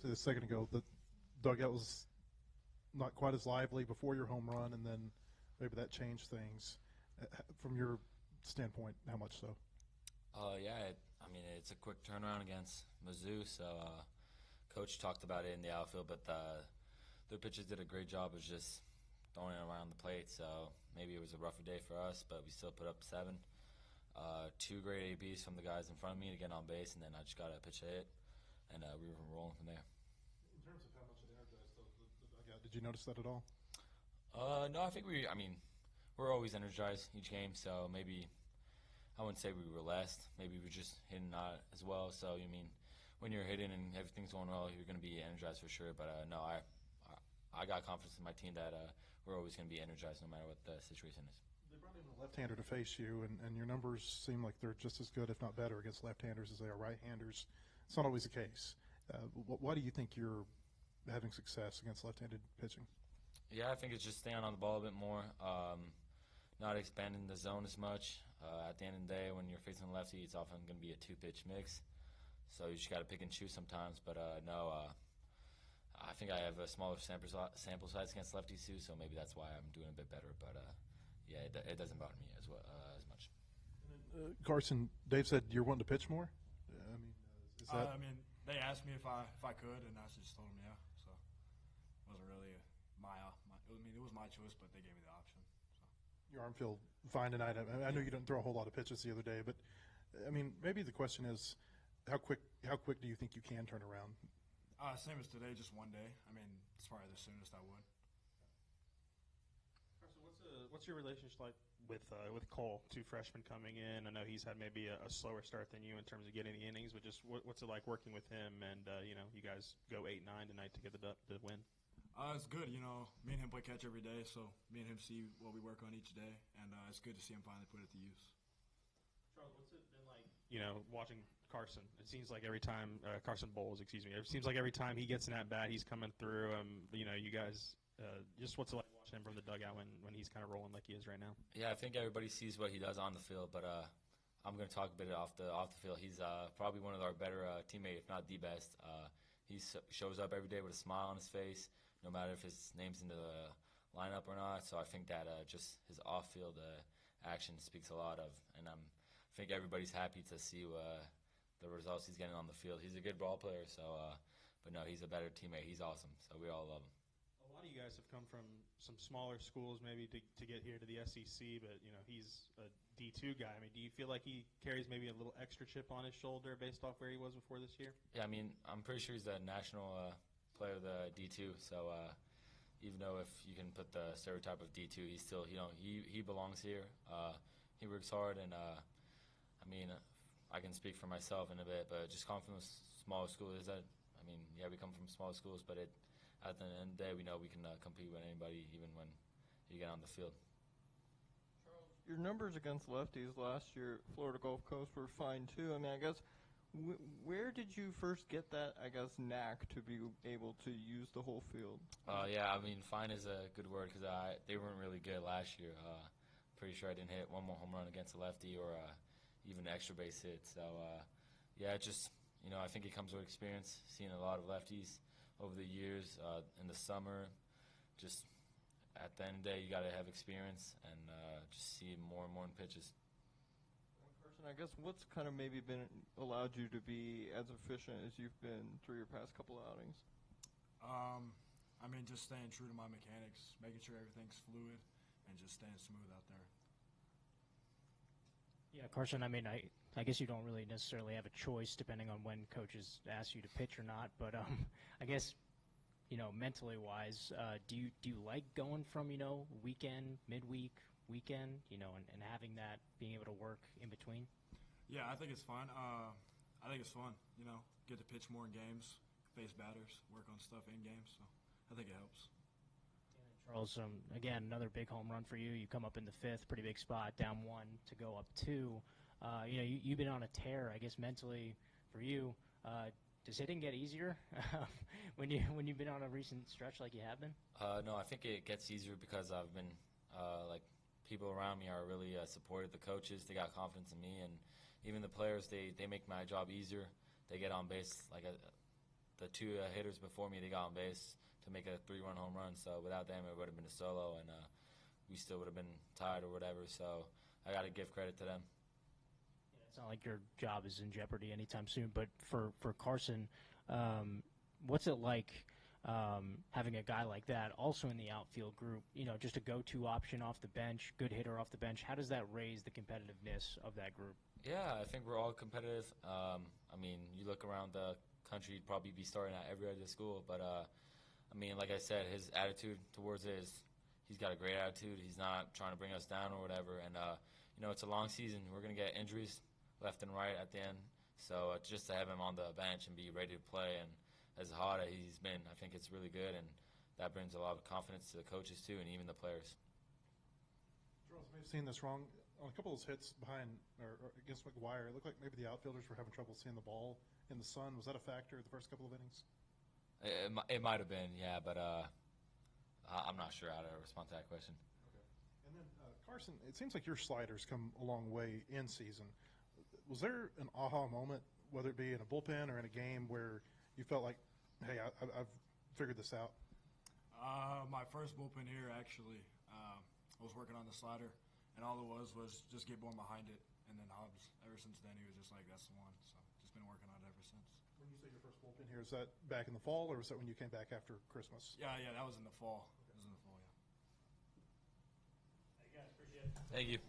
said a second ago, the dugout was not quite as lively before your home run, and then maybe that changed things. From your standpoint, how much so? Yeah, I mean, it's a quick turnaround against Mizzou, so Coach talked about it in the outfield, but the pitchers did a great job of just throwing it around the plate, so maybe it was a rougher day for us, but we still put up 7. 2 great ABs from the guys in front of me to get on base, and then I just got a pitch a hit, and we were rolling from there. In terms of how much it energized the dugout, did you notice that at all? No, I think we're always energized each game, so maybe I wouldn't say we were less. Maybe we were just hitting not as well. So, you mean, when you're hitting and everything's going well, you're going to be energized for sure. But, no, I got confidence in my team that we're always going to be energized no matter what the situation is. They brought in a left-hander to face you, and your numbers seem like they're just as good, if not better, against left-handers as they are right-handers. It's not always the case. Why do you think you're having success against left-handed pitching? Yeah, I think it's just staying on the ball a bit more, not expanding the zone as much. At the end of the day, when you're facing a lefty, it's often going to be a 2-pitch mix. So you just got to pick and choose sometimes. But, no, I think I have a smaller sample size against lefties too, so maybe that's why I'm doing a bit better. But, yeah, it doesn't bother me as much. Carson, Dave said you're wanting to pitch more? I mean, is that? I mean, they asked me if I could, and I just told them yeah. So it wasn't really it was my choice, but they gave me the option. So. Your arm feel fine tonight. I know you didn't throw a whole lot of pitches the other day, but I mean, maybe the question is, how quick do you think you can turn around? Same as today, just one day. I mean, it's probably the soonest I would. What's your relationship like with Cole, 2 freshmen coming in? I know he's had maybe a slower start than you in terms of getting the innings, but just what's it like working with him? And you guys go 8-9 tonight to get the win. It's good. Me and him play catch every day, so me and him see what we work on each day, and it's good to see him finally put it to use. Charles, what's it been like? Watching Carson. It seems like every time Carson Bowles, excuse me. It seems like every time he gets an at bat, he's coming through. You guys. Just what's it like watching him from the dugout when he's kind of rolling like he is right now? Yeah, I think everybody sees what he does on the field, but I'm going to talk a bit off the field. He's probably one of our better teammates, if not the best. He shows up every day with a smile on his face, no matter if his name's in the lineup or not. So I think that just his off-field action speaks a lot of, and I think everybody's happy to see the results he's getting on the field. He's a good ball player, so but no, he's a better teammate. He's awesome, so we all love him. A lot of you guys have come from some smaller schools maybe to get here to the SEC, but, he's a D2 guy. I mean, do you feel like he carries maybe a little extra chip on his shoulder based off where he was before this year? Yeah, I mean, I'm pretty sure he's the national player of the D2, so even though if you can put the stereotype of D2, he's still, he belongs here. He works hard, and, I mean, I can speak for myself in a bit, but just coming from a smaller school, we come from small schools, but at the end of the day, we know we can compete with anybody, even when you get on the field. Charles, your numbers against lefties last year at Florida Gulf Coast were fine, too. I mean, I guess, where did you first get that, knack to be able to use the whole field? Yeah, I mean, fine is a good word because they weren't really good last year. Pretty sure I didn't hit one more home run against a lefty or even an extra base hit. So, yeah, I think it comes with experience, seeing a lot of lefties over the years, in the summer. Just at the end of the day, you got to have experience and just see more and more in pitches. Carson, I guess what's kind of maybe allowed you to be as efficient as you've been through your past couple of outings? Just staying true to my mechanics, making sure everything's fluid, and just staying smooth out there. Yeah, Carson, I guess you don't really necessarily have a choice depending on when coaches ask you to pitch or not, but I guess, mentally wise, do you like going from, weekend, midweek, weekend, and having that, being able to work in between? Yeah, I think it's fun. Get to pitch more in games, face batters, work on stuff in games, so I think it helps. Charles, again, another big home run for you. You come up in the 5th, pretty big spot, down 1 to go up 2. You've been on a tear, I guess, mentally for you. Does hitting get easier when you've been on a recent stretch like you have been? No, I think it gets easier because I've been people around me are really supportive. The coaches, they got confidence in me, and even the players, they make my job easier. They get on base the two hitters before me, they got on base to make a 3-run home run. So without them, it would have been a solo, and we still would have been tied or whatever. So I got to give credit to them. It's not like your job is in jeopardy anytime soon, but for Carson, what's it like having a guy like that also in the outfield group, just a go-to option off the bench, good hitter off the bench? How does that raise the competitiveness of that group? Yeah, I think we're all competitive. I mean, you look around the country, you'd probably be starting at every other school, but I mean, like I said, his attitude towards it is he's got a great attitude. He's not trying to bring us down or whatever, and it's a long season. We're going to get injuries left and right at the end. So just to have him on the bench and be ready to play, and as hot as he's been, I think it's really good, and that brings a lot of confidence to the coaches too, and even the players. Charles, I may have seen this wrong. On a couple of those hits behind or against McGuire, it looked like maybe the outfielders were having trouble seeing the ball in the sun. Was that a factor the first couple of innings? It might have been, yeah, but I'm not sure how to respond to that question. Okay. And then Carson, it seems like your sliders come a long way in season. Was there an aha moment, whether it be in a bullpen or in a game, where you felt like, hey, I've figured this out? My first bullpen here, actually, I was working on the slider, and all it was just get born behind it. And then Hobbs, ever since then, he was just like, that's the one. So just been working on it ever since. When you say your first bullpen here, is that back in the fall, or was that when you came back after Christmas? Yeah, that was in the fall. Okay. It was in the fall, yeah. Thank you.